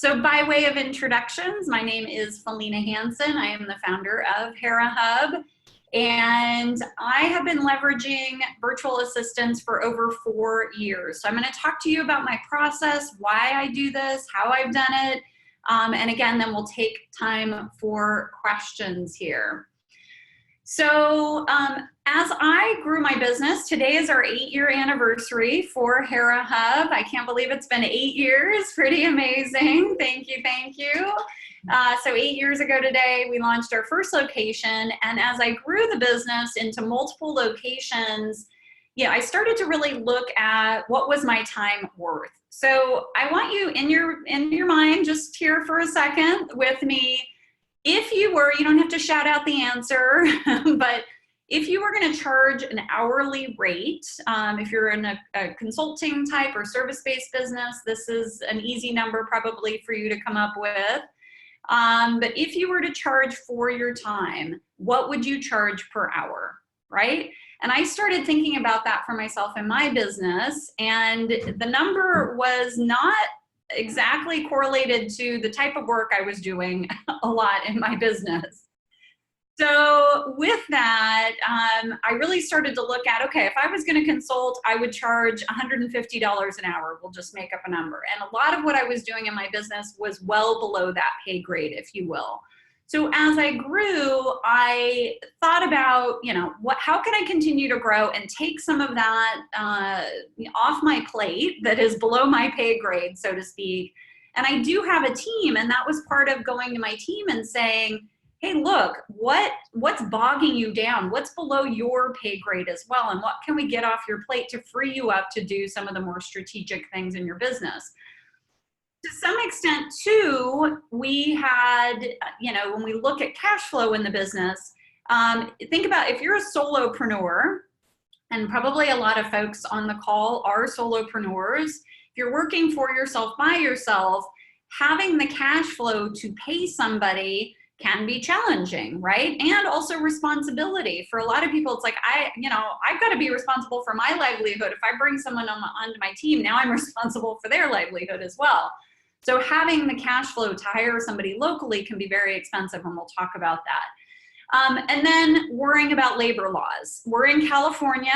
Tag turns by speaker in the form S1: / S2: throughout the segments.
S1: So by way of introductions, my name is Felina Hansen. I am the founder of Hera Hub, and I have been leveraging virtual assistants for over 4 years. So I'm going to talk to you about my process, why I do this, how I've done it, and again, then we'll take time for questions here. So as I grew my business, today is our 8-year anniversary for Hera Hub. I can't believe it's been 8 years. Pretty amazing. Thank you, thank you. So 8 years ago today, we launched our first location. And as I grew the business into multiple locations, I started to really look at what was my time worth. So I want you in your mind, just here for a second with me. If you were, you don't have to shout out the answer, but if you were going to charge an hourly rate, if you're in a consulting type or service-based business, this is an easy number probably for you to come up with. But if you were to charge for your time, what would you charge per hour, right? And I started thinking about that for myself in my business, and the number was not exactly correlated to the type of work I was doing a lot in my business. So with that, I really started to look at, okay, if I was going to consult, I would charge $150 an hour. We'll just make up a number. And a lot of what I was doing in my business was well below that pay grade, if you will. So as I grew, I thought about, how can I continue to grow and take some of that off my plate that is below my pay grade, so to speak. And I do have a team, and that was part of going to my team and saying, hey, look, what's bogging you down? What's below your pay grade as well? And what can we get off your plate to free you up to do some of the more strategic things in your business? To some extent, too, we had, when we look at cash flow in the business, think about if you're a solopreneur, and probably a lot of folks on the call are solopreneurs. If you're working for yourself by yourself, having the cash flow to pay somebody can be challenging, right? And also responsibility. For a lot of people, it's like, I've got to be responsible for my livelihood. If I bring someone onto my team, now I'm responsible for their livelihood as well. So having the cash flow to hire somebody locally can be very expensive, and we'll talk about that. And then worrying about labor laws. We're in California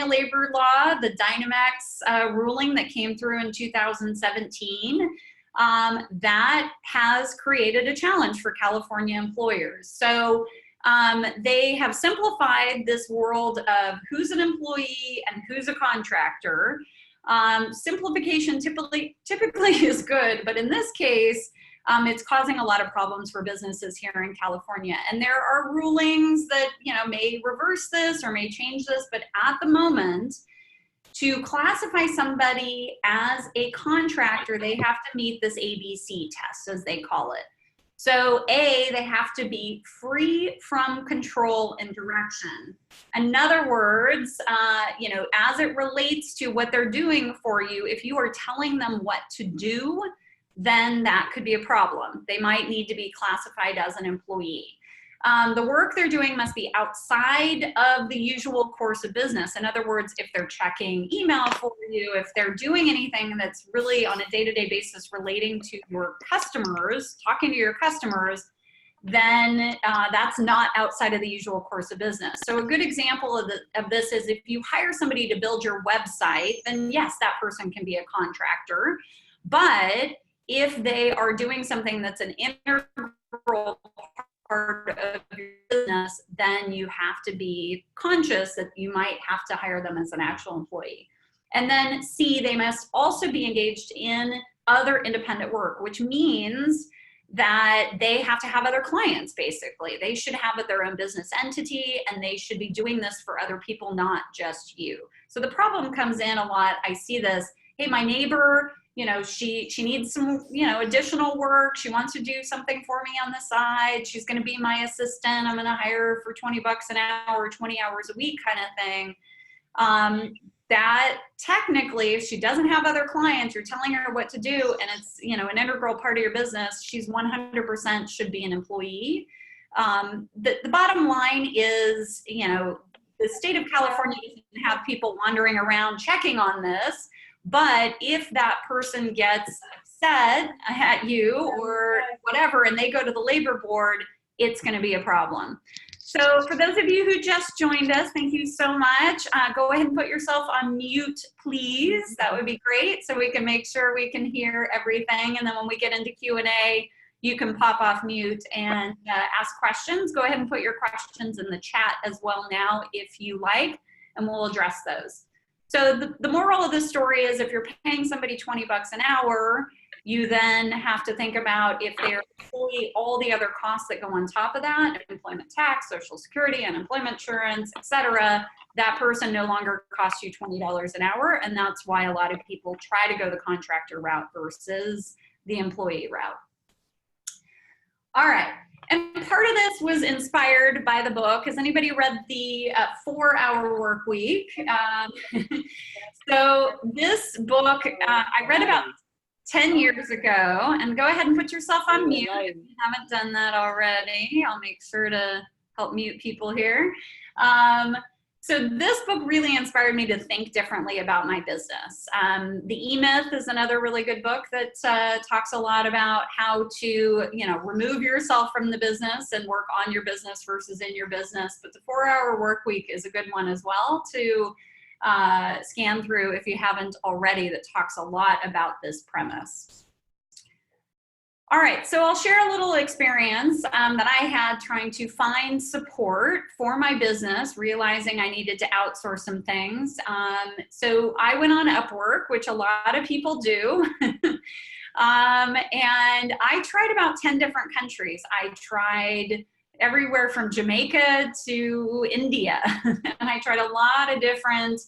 S1: labor law, the Dynamex ruling that came through in 2017, that has created a challenge for California employers. So they have simplified this world of who's an employee and who's a contractor. Simplification typically is good, but in this case, it's causing a lot of problems for businesses here in California. And there are rulings that, may reverse this or may change this, but at the moment, to classify somebody as a contractor, they have to meet this ABC test, as they call it. So A, they have to be free from control and direction. In other words, as it relates to what they're doing for you, if you are telling them what to do, then that could be a problem. They might need to be classified as an employee. The work they're doing must be outside of the usual course of business. In other words, if they're checking email for you, if they're doing anything that's really on a day-to-day basis relating to your customers, talking to your customers, then that's not outside of the usual course of business. So a good example of this is if you hire somebody to build your website, then yes, that person can be a contractor. But if they are doing something that's an integral part of your business, then you have to be conscious that you might have to hire them as an actual employee. And then C, they must also be engaged in other independent work, which means that they have to have other clients, basically. They should have their own business entity, and they should be doing this for other people, not just you. So the problem comes in a lot. I see this, hey, my neighbor, she needs some, additional work. She wants to do something for me on the side. She's going to be my assistant. I'm going to hire her for 20 bucks an hour, 20 hours a week kind of thing. That technically, if she doesn't have other clients, you're telling her what to do, and it's, an integral part of your business, she's 100% should be an employee. The bottom line is, the state of California doesn't have people wandering around checking on this. But if that person gets upset at you or whatever, and they go to the labor board, it's going to be a problem. So for those of you who just joined us, thank you so much. Go ahead and put yourself on mute, please. That would be great, so we can make sure we can hear everything. And then when we get into Q&A, you can pop off mute and ask questions. Go ahead and put your questions in the chat as well now if you like, and we'll address those. So the moral of the story is, if you're paying somebody 20 bucks an hour, you then have to think about if they're fully all the other costs that go on top of that, employment tax, social security, unemployment insurance, etc. That person no longer costs you $20 an hour, and that's why a lot of people try to go the contractor route versus the employee route. All right, and part of this was inspired by the book. Has anybody read the 4-Hour Work Week? So this book I read about 10 years ago, and go ahead and put yourself on mute if you haven't done that already. I'll make sure to help mute people here. So this book really inspired me to think differently about my business. The E-Myth is another really good book that talks a lot about how to, remove yourself from the business and work on your business versus in your business. But the 4-Hour Work Week is a good one as well to scan through if you haven't already, that talks a lot about this premise. All right, so I'll share a little experience that I had trying to find support for my business, realizing I needed to outsource some things. So I went on Upwork, which a lot of people do. And I tried about 10 different countries. I tried everywhere from Jamaica to India. And I tried a lot of different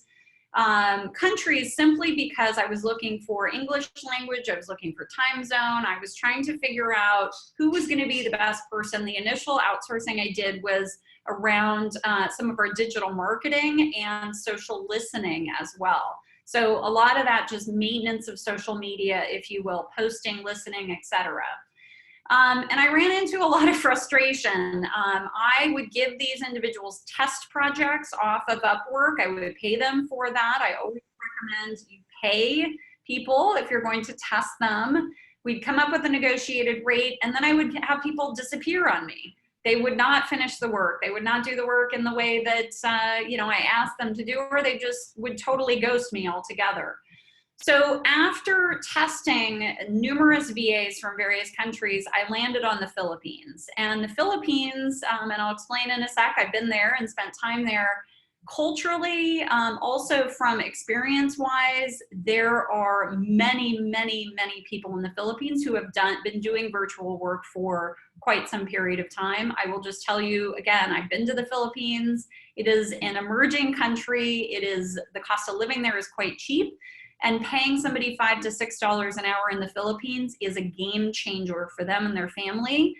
S1: countries simply because I was looking for English language, I was looking for time zone, I was trying to figure out who was going to be the best person. The initial outsourcing I did was around some of our digital marketing and social listening as well. So a lot of that just maintenance of social media, if you will, posting, listening, etc. And I ran into a lot of frustration. I would give these individuals test projects off of Upwork. I would pay them for that. I always recommend you pay people if you're going to test them. We'd come up with a negotiated rate, and then I would have people disappear on me. They would not finish the work. They would not do the work in the way that I asked them to do, or they just would totally ghost me altogether. So after testing numerous VAs from various countries, I landed on the Philippines. And the Philippines, and I'll explain in a sec, I've been there and spent time there. Culturally, also from experience-wise, there are many, many, many people in the Philippines who have been doing virtual work for quite some period of time. I will just tell you, again, I've been to the Philippines. It is an emerging country. The cost of living there is quite cheap. And paying somebody $5 to $6 an hour in the Philippines is a game changer for them and their family.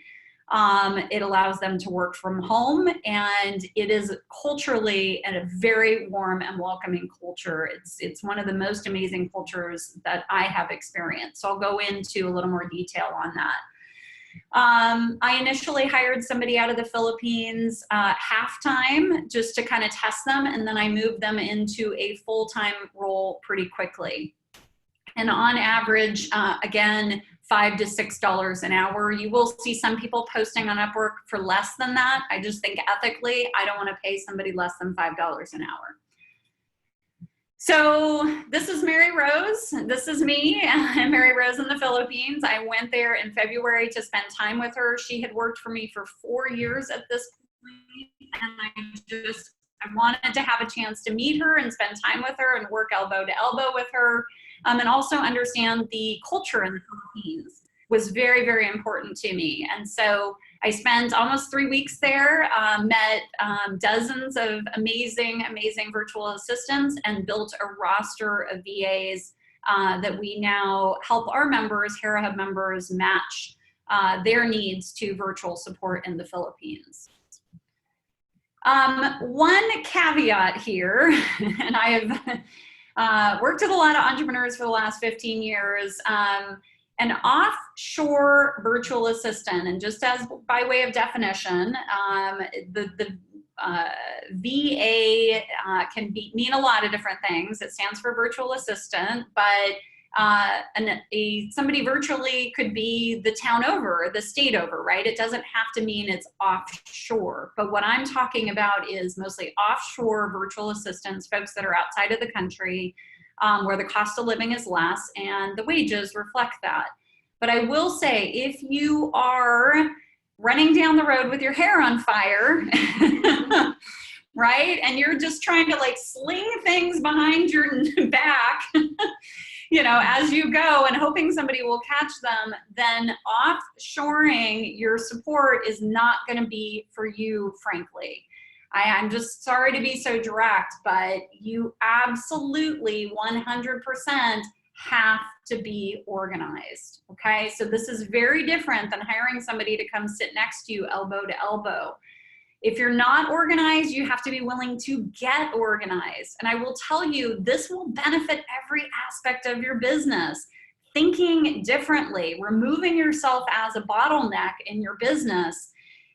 S1: It allows them to work from home, and it is culturally a very warm and welcoming culture. It's one of the most amazing cultures that I have experienced. So I'll go into a little more detail on that. I initially hired somebody out of the Philippines half-time just to kind of test them, and then I moved them into a full-time role pretty quickly. And on average, again, $5 to $6 an hour. You will see some people posting on Upwork for less than that. I just think ethically, I don't want to pay somebody less than $5 an hour. So this is Mary Rose. This is me, Mary Rose in the Philippines. I went there in February to spend time with her. She had worked for me for 4 years at this point, and I wanted to have a chance to meet her and spend time with her and work elbow to elbow with her, and also understand the culture in the Philippines was very, very important to me. And so I spent almost 3 weeks there, met dozens of amazing, amazing virtual assistants, and built a roster of VAs that we now help our members, Hera Hub members, match their needs to virtual support in the Philippines. One caveat here, and I have worked with a lot of entrepreneurs for the last 15 years, an offshore virtual assistant, and just as by way of definition, the VA can mean a lot of different things. It stands for virtual assistant, but Somebody virtually could be the town over, or the state over, right? It doesn't have to mean it's offshore. But what I'm talking about is mostly offshore virtual assistants, folks that are outside of the country, where the cost of living is less and the wages reflect that. But I will say, if you are running down the road with your hair on fire, right, and you're just trying to like sling things behind your back, you know, as you go and hoping somebody will catch them, then offshoring your support is not going to be for you, frankly. I'm just sorry to be so direct, but you absolutely 100% have to be organized, okay? So this is very different than hiring somebody to come sit next to you elbow to elbow. If you're not organized, you have to be willing to get organized. And I will tell you, this will benefit every aspect of your business. Thinking differently, removing yourself as a bottleneck in your business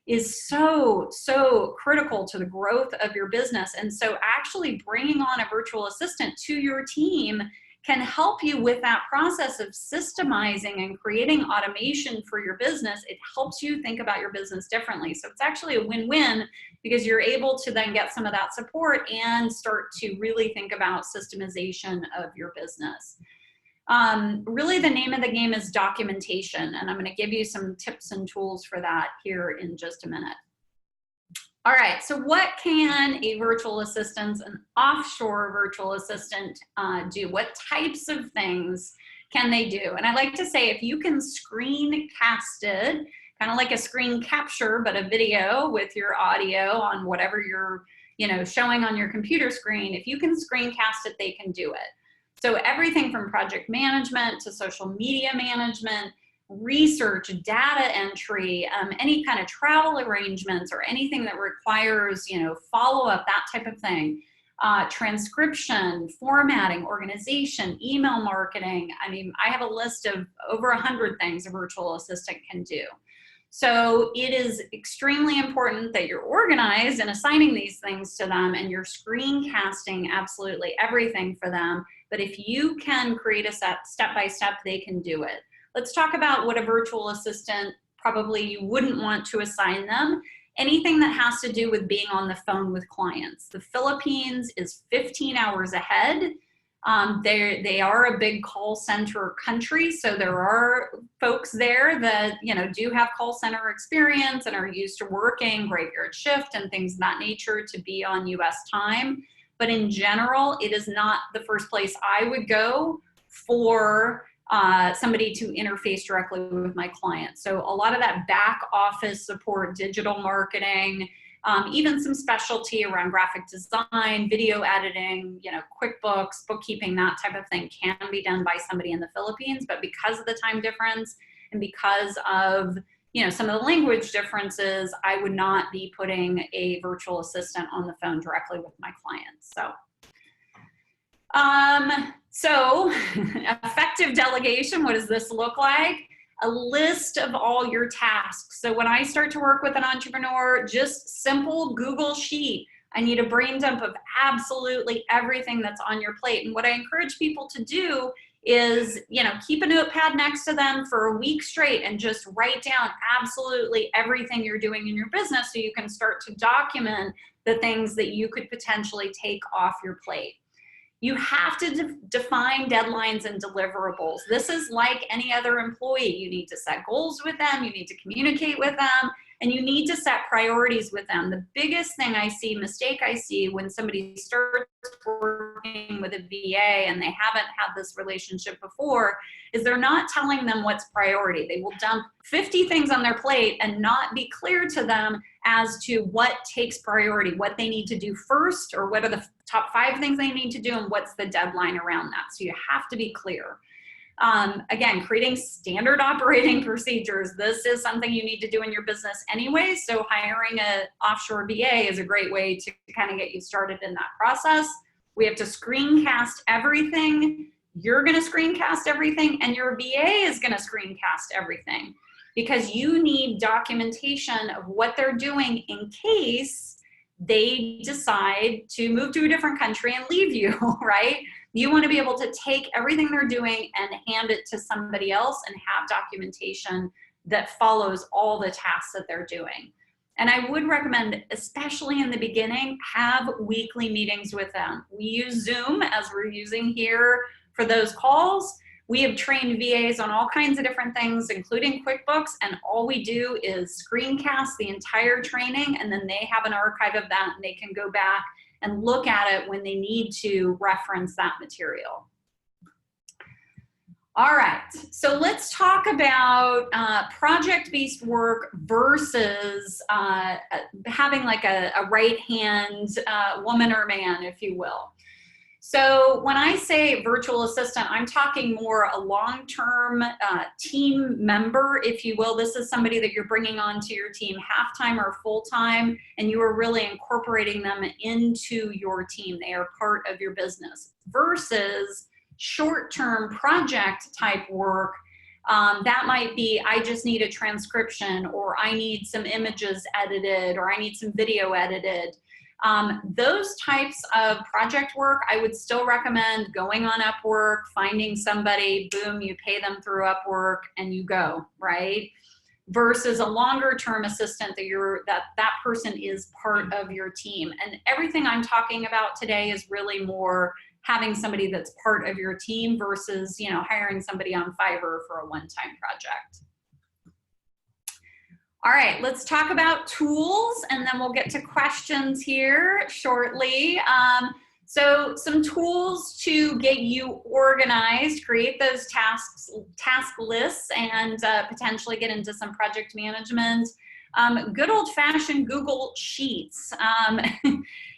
S1: is so, so critical to the growth of your business. And so actually bringing on a virtual assistant to your team can help you with that process of systemizing and creating automation for your business. It helps you think about your business differently. So it's actually a win-win, because you're able to then get some of that support and start to really think about systemization of your business. Really the name of the game is documentation, and I'm going to give you some tips and tools for that here in just a minute. All right, so what can a virtual assistant, an offshore virtual assistant, do? What types of things can they do? And I like to say, if you can screencast it, kind of like a screen capture, but a video with your audio on whatever you're, you know, showing on your computer screen, if you can screencast it, they can do it. So everything from project management to social media management, research, data entry, any kind of travel arrangements or anything that requires, you know, follow-up, that type of thing. Transcription, formatting, organization, email marketing. I mean, I have a list of over 100 things a virtual assistant can do. So it is extremely important that you're organized and assigning these things to them, and you're screencasting absolutely everything for them. But if you can create a step-by-step, they can do it. Let's talk about what a virtual assistant probably you wouldn't want to assign them. Anything that has to do with being on the phone with clients. The Philippines is 15 hours ahead. They are a big call center country, so there are folks there that, you know, do have call center experience and are used to working graveyard shift and things of that nature to be on US time. But in general, it is not the first place I would go for somebody to interface directly with my client. So a lot of that back office support, digital marketing, even some specialty around graphic design, video editing, you know, QuickBooks, bookkeeping, that type of thing can be done by somebody in the Philippines. But because of the time difference and because of, you know, some of the language differences, I would not be putting a virtual assistant on the phone directly with my clients. So effective delegation, what does this look like? A list of all your tasks. So when I start to work with an entrepreneur, just simple Google Sheet. I need a brain dump of absolutely everything that's on your plate. And what I encourage people to do is, you know, keep a notepad next to them for a week straight and just write down absolutely everything you're doing in your business, so you can start to document the things that you could potentially take off your plate. You have to define deadlines and deliverables. This is like any other employee. You need to set goals with them, you need to communicate with them, and you need to set priorities with them. The biggest mistake I see when somebody starts working with a VA and they haven't had this relationship before is they're not telling them what's priority. They will dump 50 things on their plate and not be clear to them as to what takes priority, what they need to do first, or what are the top 5 things they need to do, and what's the deadline around that. So you have to be clear. Again, creating standard operating procedures. This is something you need to do in your business anyway, so hiring an offshore VA is a great way to kind of get you started in that process. We have to screencast everything. You're going to screencast everything, and your VA is going to screencast everything, because you need documentation of what they're doing in case they decide to move to a different country and leave you, right? You want to be able to take everything they're doing and hand it to somebody else and have documentation that follows all the tasks that they're doing. And I would recommend, especially in the beginning, have weekly meetings with them. We use Zoom as we're using here for those calls. We have trained VAs on all kinds of different things, including QuickBooks, and all we do is screencast the entire training, and then they have an archive of that, and they can go back and look at it when they need to reference that material. All right, so let's talk about project-based work versus having like a right-hand woman or man, if you will. So when I say virtual assistant, I'm talking more a long-term team member, if you will. This is somebody that you're bringing onto your team half-time or full-time, and you are really incorporating them into your team. They are part of your business versus short-term project type work. That might be, I just need a transcription, or I need some images edited, or I need some video edited. Those types of project work, I would still recommend going on Upwork, finding somebody, boom, you pay them through Upwork and you go, right? Versus a longer term assistant that person is part of your team. And everything I'm talking about today is really more having somebody that's part of your team versus, you know, hiring somebody on Fiverr for a one-time project. All right, let's talk about tools, and then we'll get to questions here shortly. So some tools to get you organized, create those task lists, and potentially get into some project management. Good old-fashioned Google Sheets.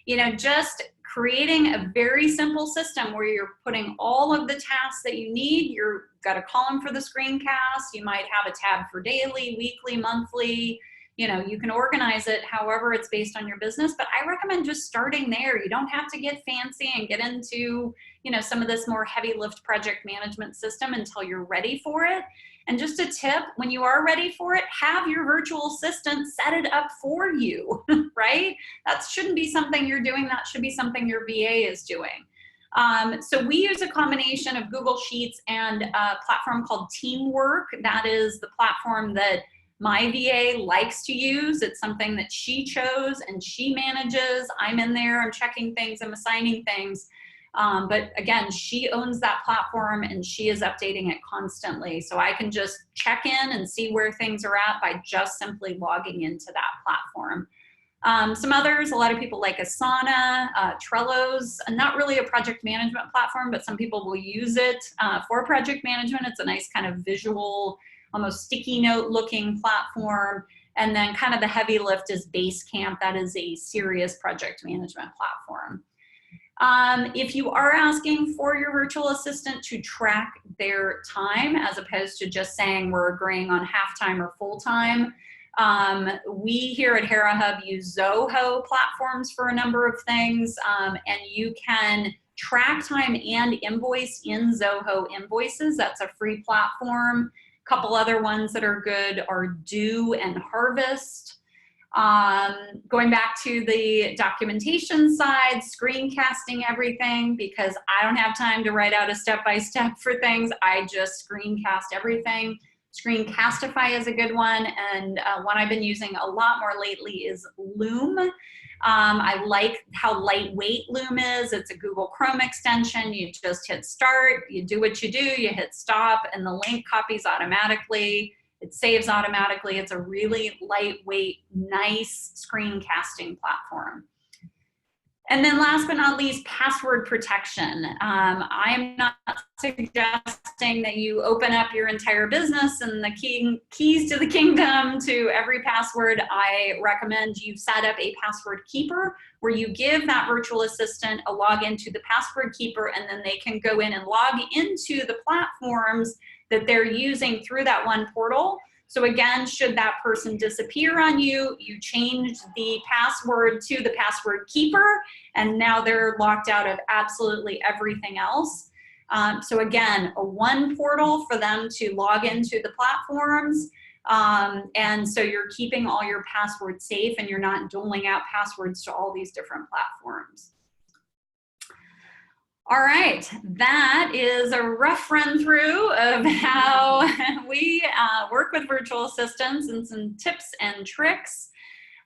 S1: You know, just creating a very simple system where you're putting all of the tasks that you need. You've got a column for the screencast. You might have a tab for daily, weekly, monthly. You know, you can organize it however it's based on your business, but I recommend just starting there. You don't have to get fancy and get into, you know, some of this more heavy lift project management system until you're ready for it. And just a tip, when you are ready for it, have your virtual assistant set it up for you, right? That shouldn't be something you're doing. That should be something your VA is doing. So we use a combination of Google Sheets and a platform called Teamwork. That is the platform that my VA likes to use. It's something that she chose and she manages. I'm in there, I'm checking things, I'm assigning things. But again, she owns that platform and she is updating it constantly. So I can just check in and see where things are at by just simply logging into that platform. Some others, a lot of people like Asana, Trello's not really a project management platform, but some people will use it for project management. It's a nice kind of visual, almost sticky note looking platform. And then kind of the heavy lift is Basecamp. That is a serious project management platform. If you are asking for your virtual assistant to track their time, as opposed to just saying we're agreeing on half-time or full-time, we here at Hera Hub use Zoho platforms for a number of things, and you can track time and invoice in Zoho Invoices. That's a free platform. A couple other ones that are good are Do and Harvest. Going back to the documentation side, screencasting everything, because I don't have time to write out a step-by-step for things. I just screencast everything. Screencastify is a good one, and one I've been using a lot more lately is Loom. I like how lightweight Loom is. It's a Google Chrome extension. You just hit start, you do what you do, you hit stop, and the link copies automatically. It saves automatically. It's a really lightweight, nice screencasting platform. And then last but not least, password protection. I am not suggesting that you open up your entire business and the keys to the kingdom to every password. I recommend you set up a password keeper where you give that virtual assistant a login to the password keeper, and then they can go in and log into the platforms that they're using through that one portal. So again, should that person disappear on you, you change the password to the password keeper, and now they're locked out of absolutely everything else. So again, a one portal for them to log into the platforms. And so you're keeping all your passwords safe and you're not doling out passwords to all these different platforms. All right, that is a rough run through of how we work with virtual assistants and some tips and tricks.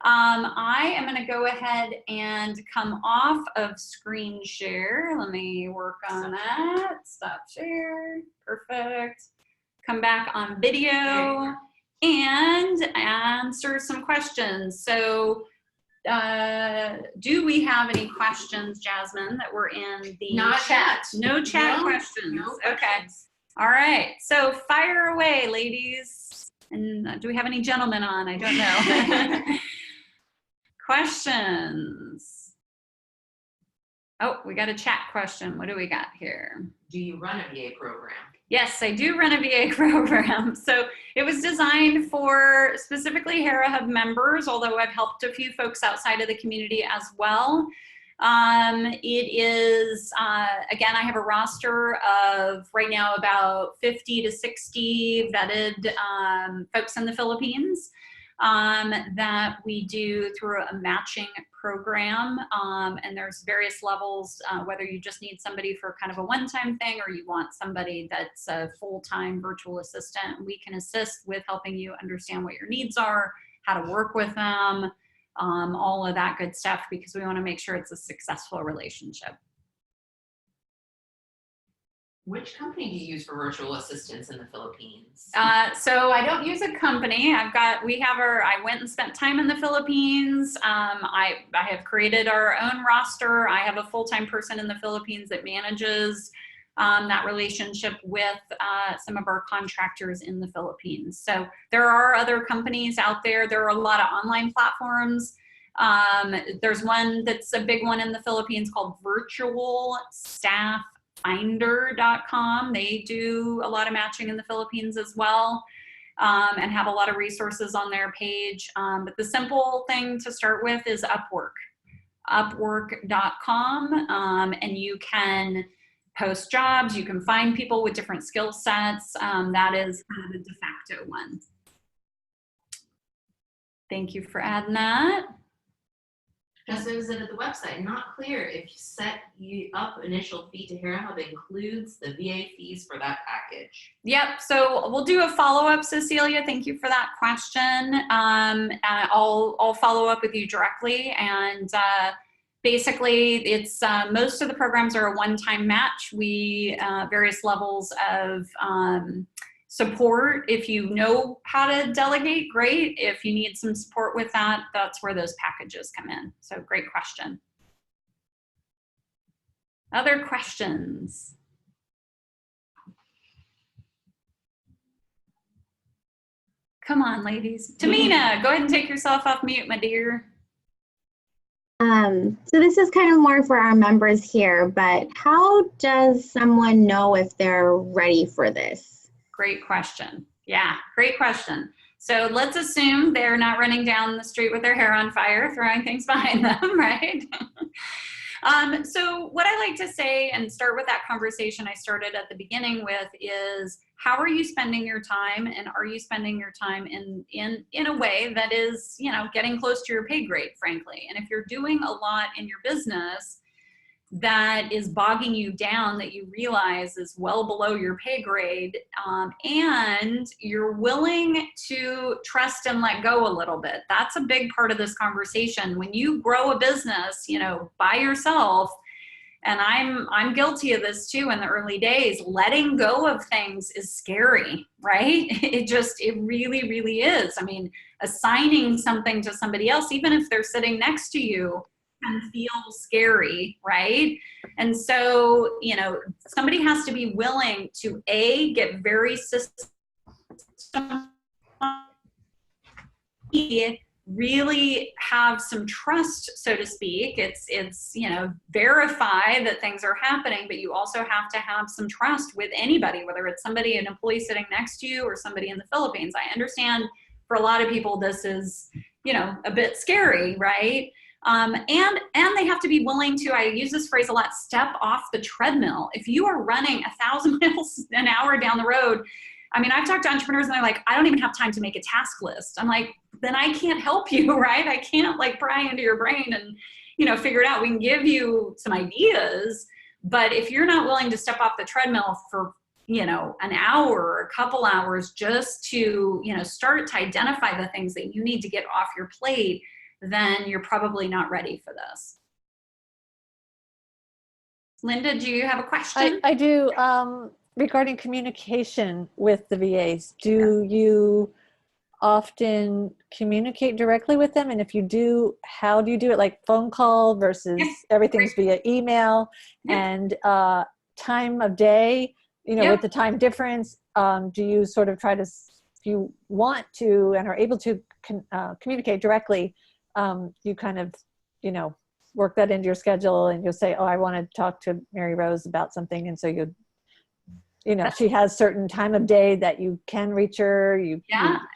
S1: I am going to go ahead and come off of screen share. Let me work on that. Stop share. Perfect. Come back on video and answer some questions. So do we have any questions, Jasmine, that were in the chat? No chat questions. No okay. Questions. All right. So fire away, ladies. And do we have any gentlemen on? I don't know. Questions. Oh, we got a chat question. What do we got here?
S2: Do you run a VA program?
S1: Yes, I do run a VA program. So it was designed for specifically Hera Hub members, although I've helped a few folks outside of the community as well. It is, again, I have a roster of right now about 50 to 60 vetted folks in the Philippines that we do through a matching program. And there's various levels, whether you just need somebody for kind of a one-time thing or you want somebody that's a full-time virtual assistant. We can assist with helping you understand what your needs are, how to work with them, all of that good stuff, because we want to make sure it's a successful relationship.
S2: Which company do you use for virtual assistants in the Philippines?
S1: So I don't use a company. I went and spent time in the Philippines. I have created our own roster. I have a full-time person in the Philippines that manages that relationship with some of our contractors in the Philippines. So there are other companies out there. There are a lot of online platforms. There's one that's a big one in the Philippines called virtualstafffinder.com. They do a lot of matching in the Philippines as well, and have a lot of resources on their page. But the simple thing to start with is Upwork. Upwork.com, and you can post jobs, you can find people with different skill sets. That is kind of the de facto one. Thank you for adding that.
S2: Just visited the website. Not clear if set you up initial fee to Hera Hub includes the VA fees for that package.
S1: Yep. So we'll do a follow-up, Cecilia. Thank you for that question. I'll follow up with you directly. And basically, it's most of the programs are a one-time match. We various levels of support. If you know how to delegate, great. If you need some support with that, that's where those packages come in. So great question. Other questions? Come on, ladies. Tamina, go ahead and take yourself off mute, my dear.
S3: So this is kind of more for our members here, but how does someone know if they're ready for this?
S1: Great question. Yeah, great question. So let's assume they're not running down the street with their hair on fire, throwing things behind them, right? So what I like to say and start with that conversation I started at the beginning with is, how are you spending your time, and are you spending your time in a way that is, you know, getting close to your pay grade, frankly? And if you're doing a lot in your business that is bogging you down, that you realize is well below your pay grade, and you're willing to trust and let go a little bit. That's a big part of this conversation. When you grow a business, you know, by yourself, and I'm guilty of this too in the early days, letting go of things is scary, right? It really, really is. I mean, assigning something to somebody else, even if they're sitting next to you, can feel scary, right? And so, you know, somebody has to be willing to get very really have some trust, so to speak. It's you know, verify that things are happening, but you also have to have some trust with anybody, whether it's somebody, an employee sitting next to you, or somebody in the Philippines. I understand for a lot of people this is, you know, a bit scary, right? And they have to be willing to, I use this phrase a lot, step off the treadmill. If you are running 1,000 miles an hour down the road, I mean, I've talked to entrepreneurs and they're like, I don't even have time to make a task list. I'm like, then I can't help you, right? I can't like pry into your brain and, you know, figure it out. We can give you some ideas, But if you're not willing to step off the treadmill for, you know, an hour or a couple hours just to, you know, start to identify the things that you need to get off your plate, then you're probably not ready for this. Linda, do you have a question?
S4: I do. Regarding communication with the VAs, do you often communicate directly with them? And if you do, how do you do it? Like phone call versus everything's via email, and time of day, you know, with the time difference, do you sort of try to, if you want to and are able to communicate directly, you kind of, you know, work that into your schedule and you'll say, oh, I want to talk to Mary Rose about something. And so you know, she has certain time of day that you can reach her.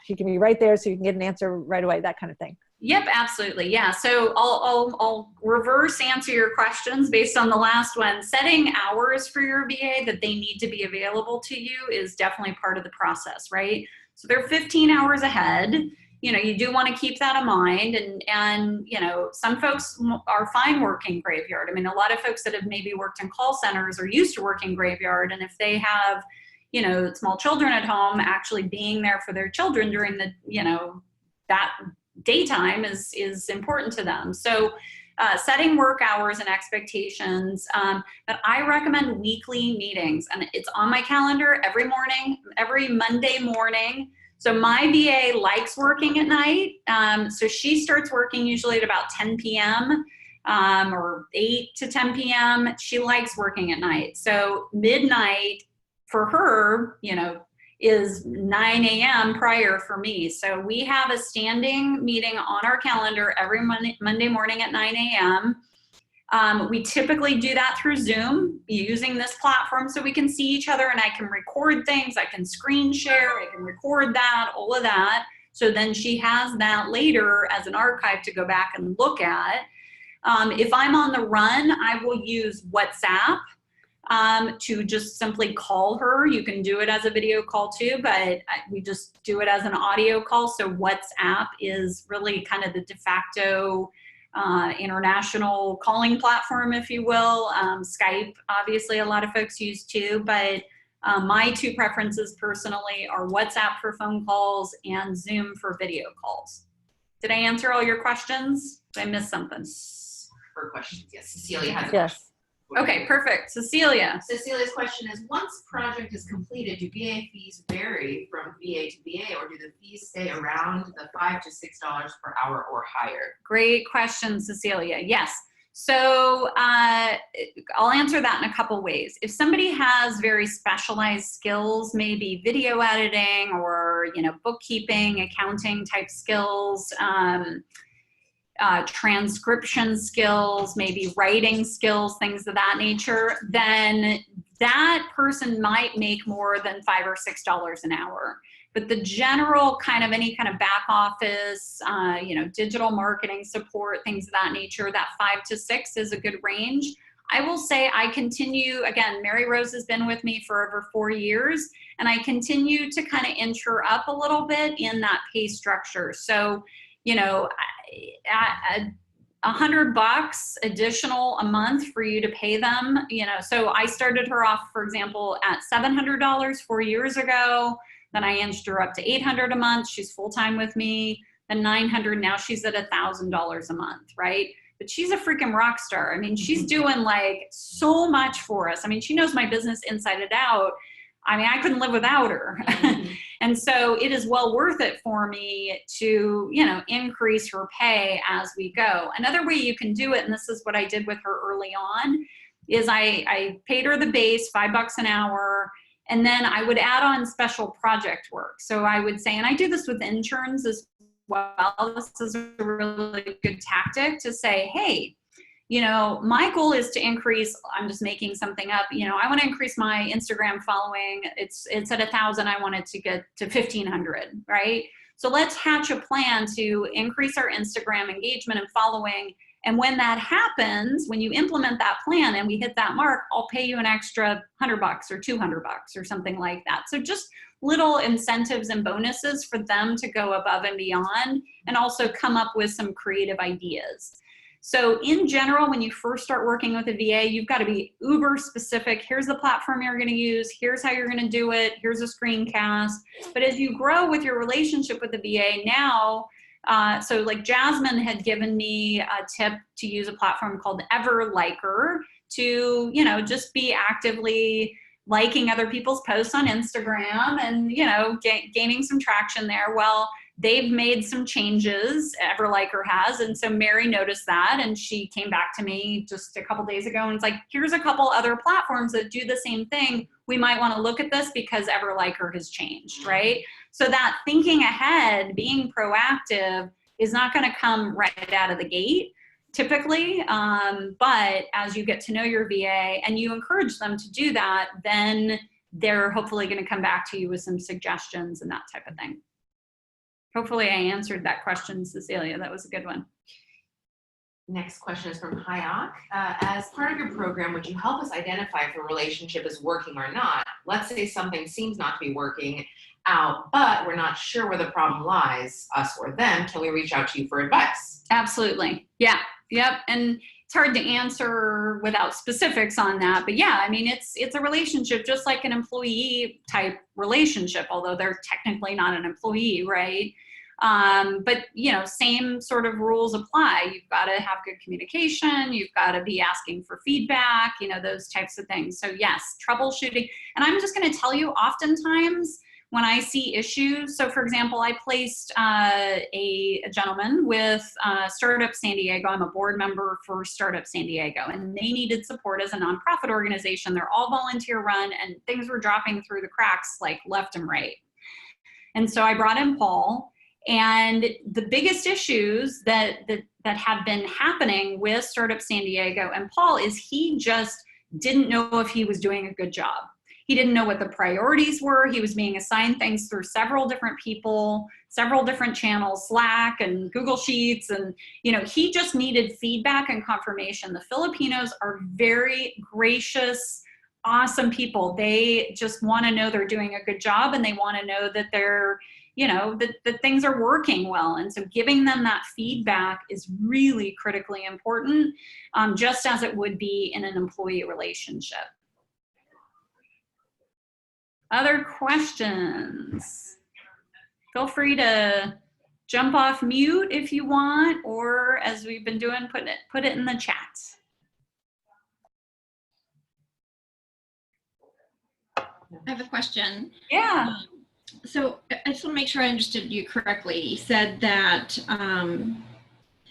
S4: She can be right there so you can get an answer right away, that kind of thing.
S1: Yep, absolutely. Yeah. So I'll reverse answer your questions based on the last one. Setting hours for your VA that they need to be available to you is definitely part of the process, right? So they're 15 hours ahead. You know, you do want to keep that in mind, and you know, some folks are fine working graveyard. I mean, a lot of folks that have maybe worked in call centers are used to working graveyard, and if they have, you know, small children at home, actually being there for their children during the, you know, that daytime is important to them. So setting work hours and expectations, but I recommend weekly meetings, and it's on my calendar every morning, every Monday morning. So my VA likes working at night. So she starts working usually at about 10 p.m. Or 8 to 10 p.m. She likes working at night. So midnight for her, you know, is 9 a.m. prior for me. So we have a standing meeting on our calendar every Monday morning at 9 a.m. We typically do that through Zoom using this platform so we can see each other, and I can record things, I can screen share, I can record that, all of that. So then she has that later as an archive to go back and look at. If I'm on the run, I will use WhatsApp to just simply call her. You can do it as a video call too, but we just do it as an audio call. So WhatsApp is really kind of the de facto international calling platform, if you will. Skype, obviously, a lot of folks use too, but my two preferences personally are WhatsApp for phone calls and Zoom for video calls. Did I answer all your questions? Did I miss something?
S2: For questions, yes. Cecilia has a
S4: Yes.
S2: question.
S1: Okay, perfect. Cecilia.
S2: Cecilia's question is, once project is completed, do VA fees vary from VA to VA, or do the fees stay around the $5 to $6 per hour or higher?
S1: Great question, Cecilia. Yes. So I'll answer that in a couple ways. If somebody has very specialized skills, maybe video editing or, you know, bookkeeping, accounting type skills, transcription skills, maybe writing skills, things of that nature, then that person might make more than $5 or $6 an hour. But the general kind of any kind of back office, you know, digital marketing support, things of that nature, that 5 to 6 is a good range. I will say I continue, again, Mary Rose has been with me for over 4 years, and I continue to kind of inch her up a little bit in that pay structure. So, you know, $100 additional a month for you to pay them, you know. So I started her off, for example, at $700 4 years ago. Then I inched her up to $800 a month. She's full-time with me. Then $900, now she's at $1,000 a month, right? But she's a freaking rock star. I mean, she's doing like so much for us. I mean, she knows my business inside and out. I mean, I couldn't live without her. And so it is well worth it for me to, you know, increase her pay as we go. Another way you can do it, and this is what I did with her early on, is I paid her the base, $5 an hour, and then I would add on special project work. So I would say, and I do this with interns as well, this is a really good tactic to say, hey, you know, my goal is to increase, I'm just making something up, you know, I want to increase my Instagram following. It's at 1,000, I want it to get to 1,500, right? So let's hatch a plan to increase our Instagram engagement and following. And when that happens, when you implement that plan and we hit that mark, I'll pay you an extra $100 or $200 or something like that. So just little incentives and bonuses for them to go above and beyond, and also come up with some creative ideas. So in general, when you first start working with a VA, you've got to be uber specific. Here's the platform you're going to use. Here's how you're going to do it. Here's a screencast. But as you grow with your relationship with the VA now, so like Jasmine had given me a tip to use a platform called Everliker to, you know, just be actively liking other people's posts on Instagram and, you know, gaining some traction there. Well, they've made some changes, Everliker has, and so Mary noticed that, and she came back to me just a couple days ago and was like, here's a couple other platforms that do the same thing. We might want to look at this because Everliker has changed, right? So that thinking ahead, being proactive is not going to come right out of the gate, typically, but as you get to know your VA and you encourage them to do that, then they're hopefully going to come back to you with some suggestions and that type of thing. Hopefully I answered that question, Cecilia. That was a good one.
S2: Next question is from Hayek. As part of your program, would you help us identify if a relationship is working or not? Let's say something seems not to be working out, but we're not sure where the problem lies, us or them. Can we reach out to you for advice?
S1: Absolutely. Yeah. Yep. And it's hard to answer without specifics on that. But yeah, I mean, it's a relationship just like an employee type relationship, although they're technically not an employee, right? But you know, same sort of rules apply. You've got to have good communication. You've got to be asking for feedback, you know, those types of things. So yes, troubleshooting. And I'm just going to tell you, oftentimes when I see issues, so for example, I placed a gentleman with Startup San Diego. I'm a board member for Startup San Diego, and they needed support as a nonprofit organization. They're all volunteer run, and things were dropping through the cracks like left and right. And so I brought in Paul. And the biggest issues that have been happening with Startup San Diego and Paul is he just didn't know if he was doing a good job. He didn't know what the priorities were. He was being assigned things through several different people, several different channels, Slack and Google Sheets. And, you know, he just needed feedback and confirmation. The Filipinos are very gracious, awesome people. They just want to know they're doing a good job, and they want to know that they're, you know, that things are working well. And so giving them that feedback is really critically important, just as it would be in an employee relationship. Other questions? Feel free to jump off mute if you want, or as we've been doing, put it in the chat.
S5: I have a question.
S1: Yeah.
S5: So I just want to make sure I understood you correctly. You said that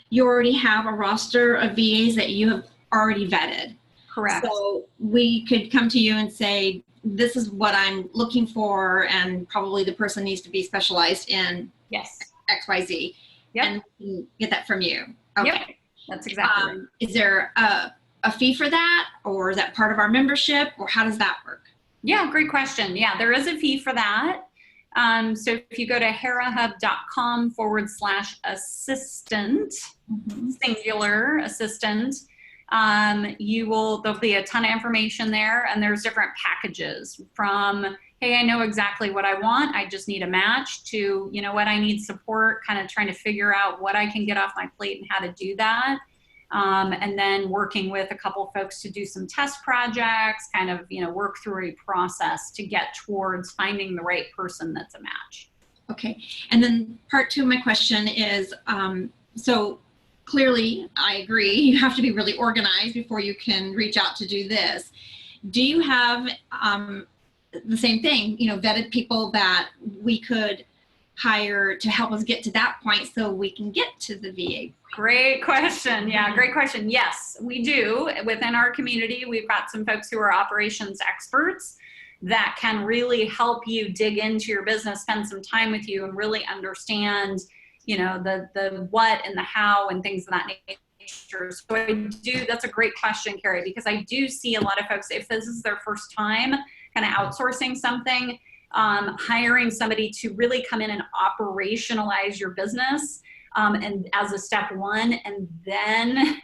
S5: you already have a roster of VAs that you have already vetted.
S1: Correct.
S5: So we could come to you and say, this is what I'm looking for, and probably the person needs to be specialized in
S1: Yes.
S5: XYZ.
S1: Yep.
S5: And we can get that from you. Okay.
S1: Yep. That's exactly right.
S5: Is there a fee for that, or is that part of our membership, or how does that work?
S1: Yeah, great question. Yeah, there is a fee for that. So if you go to herahub.com/assistant, singular assistant, there'll be a ton of information there, and there's different packages from, hey, I know exactly what I want, I just need a match, to, you know what, I need support, kind of trying to figure out what I can get off my plate and how to do that. And then working with a couple folks to do some test projects, kind of, you know, work through a process to get towards finding the right person that's a match.
S5: Okay. And then part two of my question is, so clearly I agree, you have to be really organized before you can reach out to do this. Do you have the same thing, you know, vetted people that we could hire to help us get to that point so we can get to the VA?
S1: Great question. Yeah, great question. Yes, we do. Within our community, we've got some folks who are operations experts that can really help you dig into your business, spend some time with you, and really understand, you know, the what and the how and things of that nature. So I do, that's a great question, Carrie, because I do see a lot of folks, if this is their first time kind of outsourcing something, hiring somebody to really come in and operationalize your business, and as a step one, and then,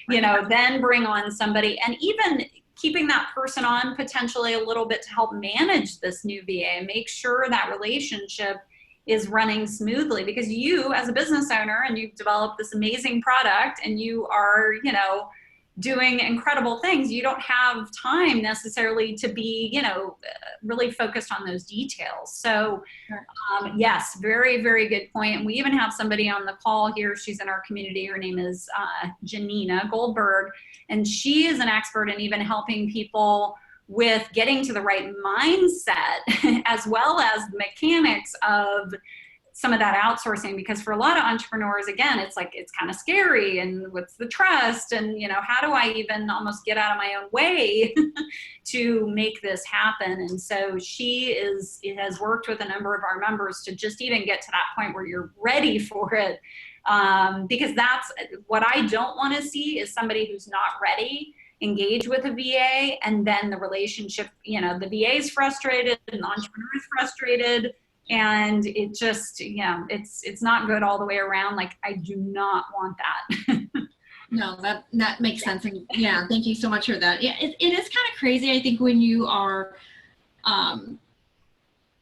S1: you know, then bring on somebody, and even keeping that person on potentially a little bit to help manage this new VA and make sure that relationship is running smoothly, because you as a business owner, and you've developed this amazing product and you are, you know, doing incredible things, you don't have time necessarily to be, you know, really focused on those details. So yes, very, very good point. And we even have somebody on the call here. She's in our community. Her name is Janina Goldberg, and she is an expert in even helping people with getting to the right mindset as well as the mechanics of some of that outsourcing. Because for a lot of entrepreneurs, again, it's like, it's kind of scary, and what's the trust, and, you know, how do I even almost get out of my own way to make this happen? And so has worked with a number of our members to just even get to that point where you're ready for it. Because that's what I don't want to see, is somebody who's not ready engage with a VA, and then the relationship, you know, the VA is frustrated and the entrepreneur is frustrated, and it just, yeah, it's not good all the way around. Like, I do not want that.
S5: No, that makes sense. And yeah, thank you so much for that. Yeah, it is kind of crazy, I think, when you are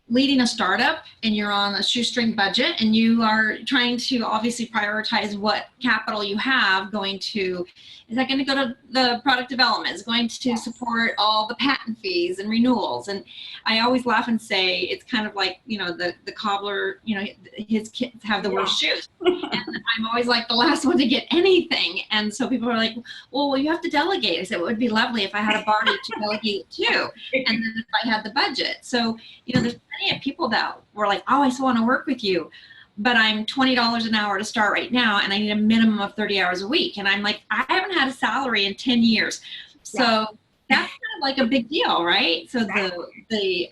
S5: leading a startup and you're on a shoestring budget and you are trying to obviously prioritize what capital you have going to, is that going to go to the product development? Is going to support all the patent fees and renewals? And I always laugh and say, it's kind of like, you know, the cobbler, you know, his kids have the worst shoes. And I'm always like the last one to get anything. And so people are like, well, you have to delegate. I said, well, it would be lovely if I had a body to delegate to, and then if I had the budget. So, you know, there's plenty of people that were like, oh, I still want to work with you, but I'm $20 an hour to start right now, and I need a minimum of 30 hours a week. And I'm like, I haven't had a salary in 10 years. So that's kind of like a big deal, right? So the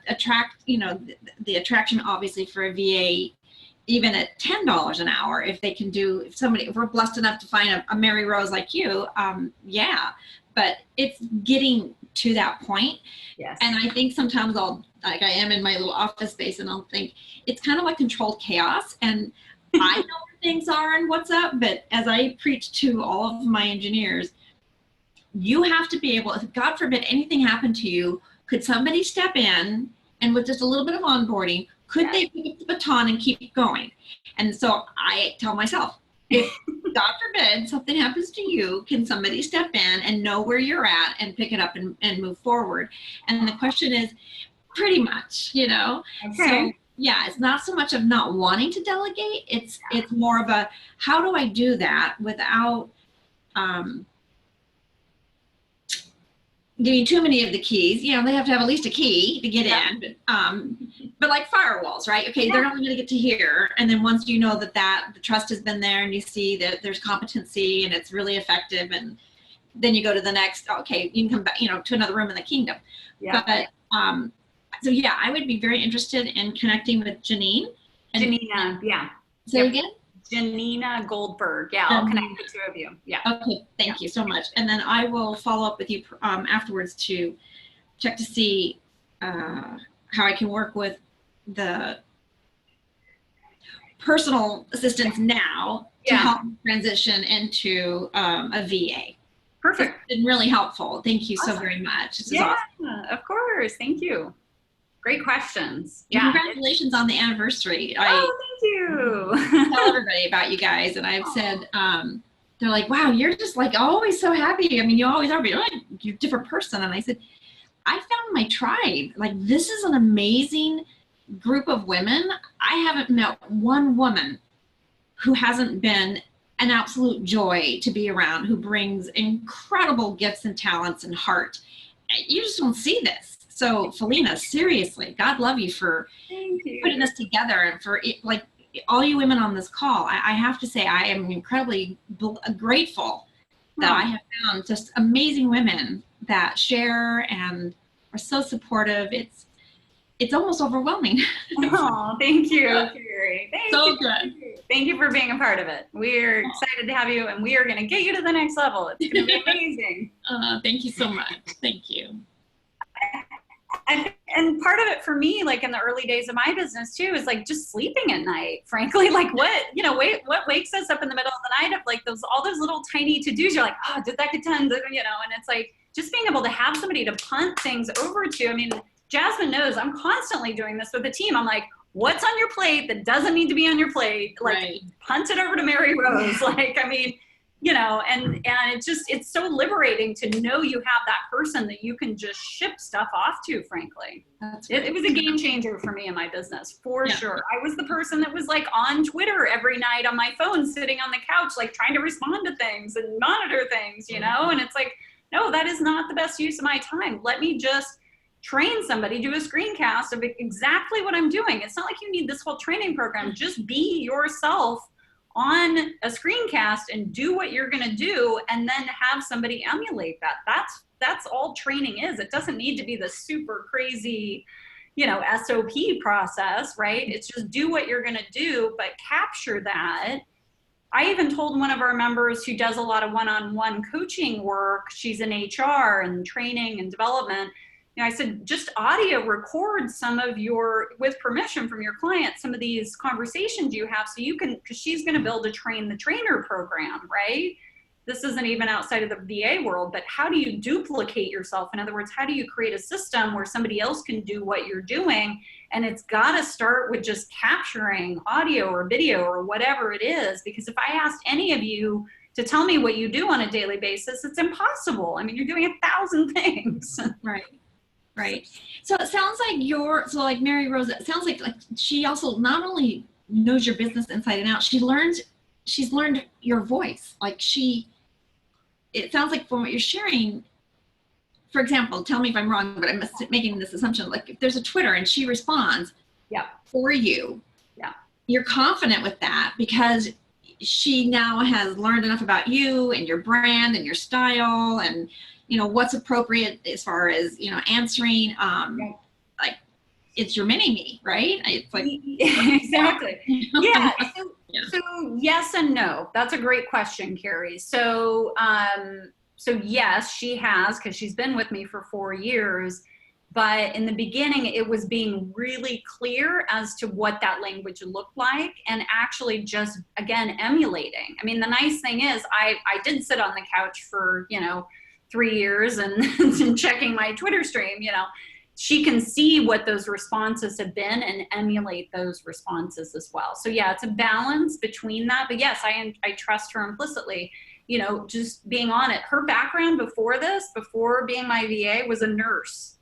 S5: attraction obviously for a VA, even at $10 an hour, if they can do, if we're blessed enough to find a Mary Rose like you, yeah, but it's getting to that point.
S1: Yes.
S5: And I think sometimes I am in my little office space, and I'll think it's kind of like controlled chaos, and I know where things are and what's up, but as I preach to all of my engineers, you have to be able, if God forbid anything happened to you, could somebody step in and with just a little bit of onboarding, could they pick up the baton and keep going? And so I tell myself, if God forbid something happens to you, can somebody step in and know where you're at and pick it up and move forward? And the question is pretty much, you know.
S1: Okay.
S5: So yeah, it's not so much of not wanting to delegate, it's more of a, how do I do that without giving too many of the keys? You know, they have to have at least a key to get in, but like firewalls, right? Okay, they're only going to get to here, and then once you know that the trust has been there, and you see that there's competency and it's really effective, and then you go to the next, okay, you can come back, you know, to another room in the kingdom. Yeah. But so yeah, I would be very interested in connecting with Janine.
S1: Janina, yeah.
S5: Say again?
S1: Janina Goldberg. Yeah, I'll connect the two of you. Yeah.
S5: Okay, thank you so much. And then I will follow up with you afterwards to check to see how I can work with the personal assistants now to help transition into a VA.
S1: Perfect.
S5: It's been really helpful. Thank you so very much. This is awesome.
S1: Of course. Thank you. Great questions.
S5: Yeah. Congratulations on the anniversary.
S1: Thank you.
S5: Tell everybody about you guys, and I've said, they're like, wow, you're just like always so happy. I mean, you always are, but you're like, you're a different person. And I said, I found my tribe. Like, this is an amazing group of women. I haven't met one woman who hasn't been an absolute joy to be around, who brings incredible gifts and talents and heart. You just don't see this. So Felina, seriously, God love you for putting this together, and for like all you women on this call. I have to say, I am incredibly grateful that I have found just amazing women that share and are so supportive. It's almost overwhelming.
S1: Oh, thank you, Carrie. Thank you.
S5: Good.
S1: Thank you for being a part of it. We're excited to have you, and we are going to get you to the next level. It's going to be amazing.
S5: Thank you so much. Thank you.
S1: And part of it for me, like in the early days of my business too, is like just sleeping at night, frankly. Like what wakes us up in the middle of the night of like all those little tiny to-dos. You're like, oh, did that get done? You know, and it's like just being able to have somebody to punt things over to. I mean, Jasmine knows I'm constantly doing this with the team. I'm like, what's on your plate that doesn't need to be on your plate, like
S5: Right.
S1: punt it over to Mary Rose. Like, I mean, you know, and it's so liberating to know you have that person that you can just ship stuff off to, frankly. It was a game changer for me in my business, for sure. I was the person that was like on Twitter every night on my phone, sitting on the couch, like trying to respond to things and monitor things, you know? And it's like, no, that is not the best use of my time. Let me just train somebody, do a screencast of exactly what I'm doing. It's not like you need this whole training program. Just be yourself on a screencast and do what you're going to do, and then have somebody emulate that. That's all training is. It doesn't need to be the super crazy, you know, SOP process, right? It's just do what you're going to do, but capture that. I even told one of our members who does a lot of one-on-one coaching work, she's in HR and training and development, you know, I said, just audio record some of your, with permission from your client, some of these conversations you have, so you can, because she's going to build a train the trainer program, right? This isn't even outside of the VA world, but how do you duplicate yourself? In other words, how do you create a system where somebody else can do what you're doing? And it's got to start with just capturing audio or video or whatever it is, because if I asked any of you to tell me what you do on a daily basis, it's impossible. I mean, you're doing 1,000 things.
S5: Right. Right. So it sounds like like Mary Rose, it sounds like she also not only knows your business inside and out, she's learned your voice. Like it sounds like from what you're sharing, for example, tell me if I'm wrong, but I'm making this assumption, like if there's a Twitter and she responds for you, you're confident with that because she now has learned enough about you and your brand and your style and, you know, what's appropriate as far as, you know, answering, like it's your mini me, right? It's like
S1: exactly. Yeah. So yes and no. That's a great question, Carrie. So yes, she has, because she's been with me for 4 years. But in the beginning, it was being really clear as to what that language looked like, and actually just, again, emulating. I mean, the nice thing is I did sit on the couch for, you know, 3 years and checking my Twitter stream, you know. She can see what those responses have been and emulate those responses as well. So yeah, it's a balance between that. But yes, I trust her implicitly, you know, just being on it. Her background before being my VA, was a nurse.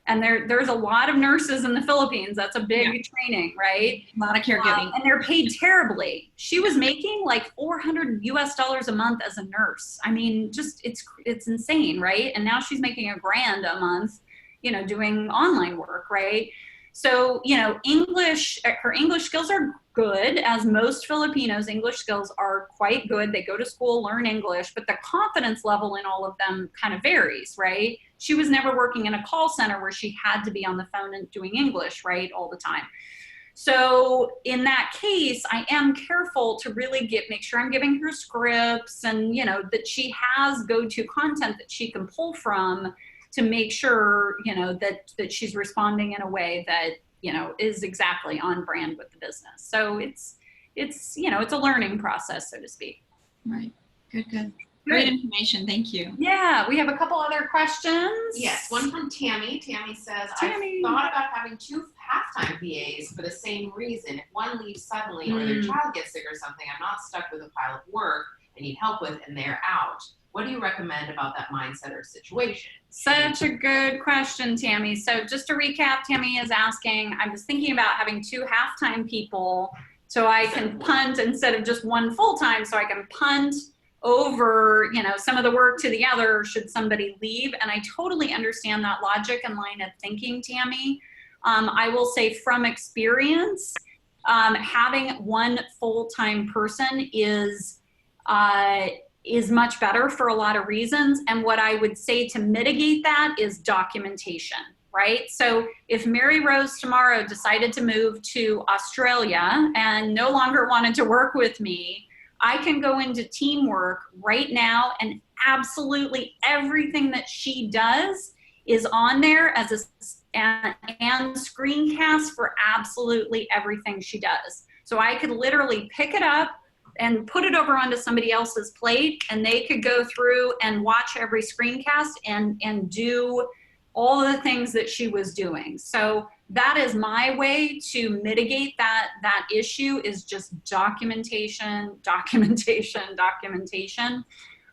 S1: And there's a lot of nurses in the Philippines. That's a big training, right?
S5: A lot of caregiving.
S1: And they're paid terribly. She was making like $400 US a month as a nurse. I mean, just, it's insane, right? And now she's making $1,000 a month, you know, doing online work, right? So, you know, her English skills are good, as most Filipinos' English skills are quite good. They go to school, learn English, but the confidence level in all of them kind of varies, right? She was never working in a call center where she had to be on the phone and doing English, right, all the time. So in that case, I am careful to really make sure I'm giving her scripts and, you know, that she has go-to content that she can pull from to make sure, you know, that she's responding in a way that, you know, is exactly on brand with the business. So it's, you know, it's a learning process, so to speak.
S5: Right. Good. Great information. Thank you.
S1: Yeah, we have a couple other questions.
S2: Yes, one from Tammy. Tammy says,
S1: Tammy.
S2: I've thought about having 2 half-time VAs for the same reason. If one leaves suddenly or their child gets sick or something, I'm not stuck with a pile of work I need help with and they're out. What do you recommend about that mindset or situation?
S1: Such a good question, Tammy. So just to recap, Tammy is asking, I was thinking about having 2 half-time people so I can punt instead of just 1 full-time, so I can punt over, you know, some of the work to the other should somebody leave. And I totally understand that logic and line of thinking, Tammy. I will say from experience, having 1 full-time person is much better for a lot of reasons. And what I would say to mitigate that is documentation, right? So if Mary Rose tomorrow decided to move to Australia and no longer wanted to work with me, I can go into teamwork right now and absolutely everything that she does is on there as and screencast for absolutely everything she does. So I could literally pick it up and put it over onto somebody else's plate, and they could go through and watch every screencast and do all of the things that she was doing. So that is my way to mitigate that issue, is just documentation, documentation, documentation,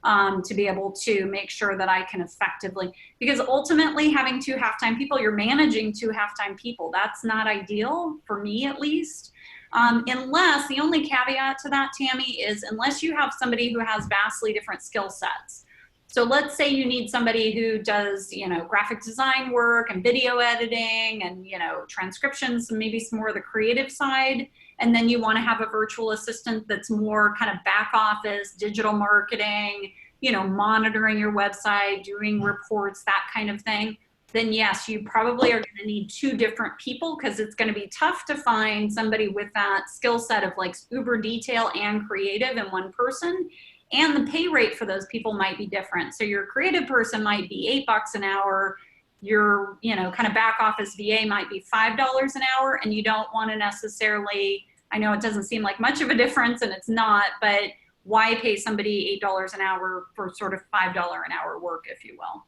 S1: to be able to make sure that I can effectively, because ultimately having 2 half-time people, you're managing 2 half-time people. That's not ideal for me, at least. Unless, the only caveat to that, Tammy, is unless you have somebody who has vastly different skill sets. So let's say you need somebody who does, you know, graphic design work and video editing and, you know, transcriptions, and maybe some more of the creative side. And then you want to have a virtual assistant that's more kind of back office, digital marketing, you know, monitoring your website, doing reports, that kind of thing. Then yes, you probably are going to need 2 different people, because it's going to be tough to find somebody with that skill set of like uber detail and creative in one person. And the pay rate for those people might be different. So your creative person might be $8 an hour. Your, you know, kind of back office VA might be $5 an hour. And you don't want to necessarily, I know it doesn't seem like much of a difference, and it's not, but why pay somebody $8 an hour for sort of $5 an hour work, if you will?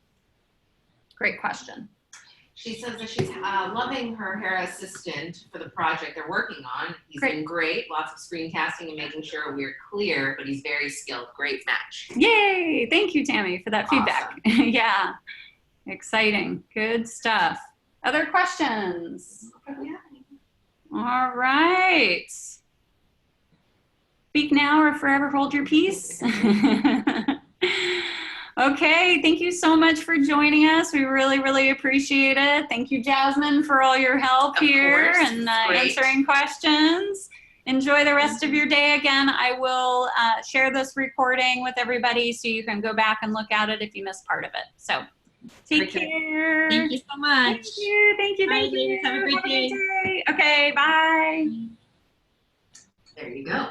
S1: Great question.
S2: She says that she's loving her Hera assistant for the project they're working on. He's
S1: Great.
S2: been great, lots of screencasting and making sure we're clear, but he's very skilled. Great match.
S1: Yay! Thank you, Tammy, for that feedback. Yeah, exciting. Good stuff. Other questions? All right. Speak now or forever hold your peace. Okay, thank you so much for joining us. We really, really appreciate it. Thank you, Jasmine, for all your help here and answering questions. Enjoy the rest of your day. Again, I will share this recording with everybody so you can go back and look at it if you missed part of it. So take care.
S5: Thank you so much.
S1: Thank you, thank you, thank
S5: Bye,
S1: you.
S5: ladies. Have a great day.
S1: Okay, bye.
S2: There you go.